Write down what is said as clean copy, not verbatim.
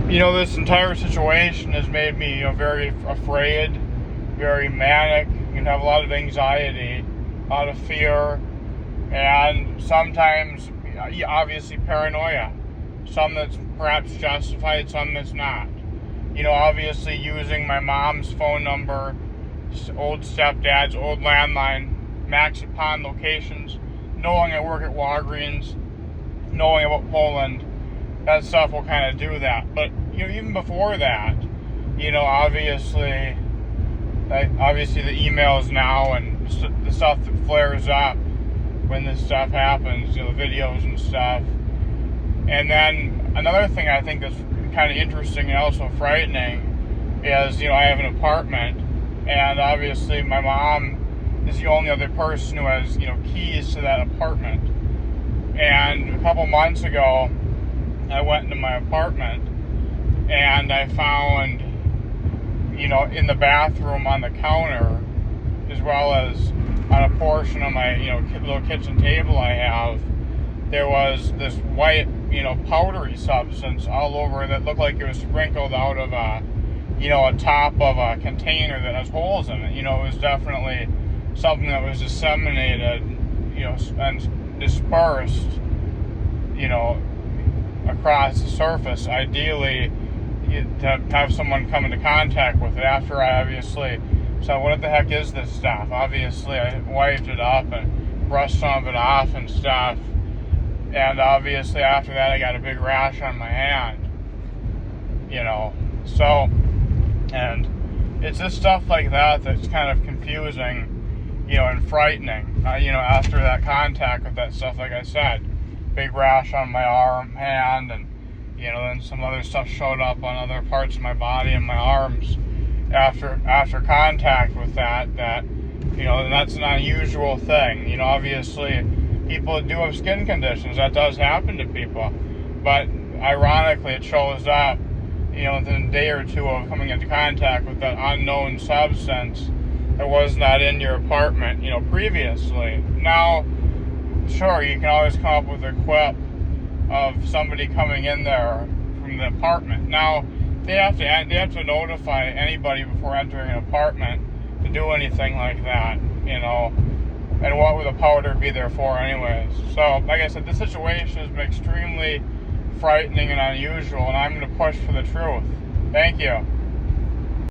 This entire situation has made me, very afraid, very manic, have a lot of anxiety, a lot of fear, and sometimes, obviously, paranoia. Some that's perhaps justified, some that's not. Obviously using my mom's phone number, old stepdad's old landline, Maxi Pond locations, knowing I work at Walgreens, knowing about Poland, that stuff will kind of do that. But even before that, obviously the emails now and the stuff that flares up when this stuff happens, the videos and stuff. And then another thing I think that's kind of interesting and also frightening is, I have an apartment, and obviously my mom is the only other person who has, keys to that apartment. And a couple months ago, I went into my apartment, and I found, in the bathroom on the counter, as well as on a portion of my, little kitchen table I have, there was this white, powdery substance all over that looked like it was sprinkled out of a top of a container that has holes in it. It was definitely something that was disseminated, and dispersed, across the surface. Ideally, to have someone come into contact with it after I obviously said, what the heck is this stuff? Obviously, I wiped it up and brushed some of it off and stuff. And obviously after that, I got a big rash on my hand, so, and it's just stuff like that that's kind of confusing, and frightening, after that contact with that stuff. Like I said, big rash on my hand, and, then some other stuff showed up on other parts of my body and my arms after contact with that, and that's an unusual thing. Obviously, people do have skin conditions. That does happen to people. But ironically, it shows up, within a day or two of coming into contact with that unknown substance that was not in your apartment, previously. Now, sure, you can always come up with a quip of somebody coming in there from the apartment. Now, they have to notify anybody before entering an apartment to do anything like that, And what would the powder be there for anyways? So, like I said, this situation has been extremely frightening and unusual, and I'm going to push for the truth. Thank you.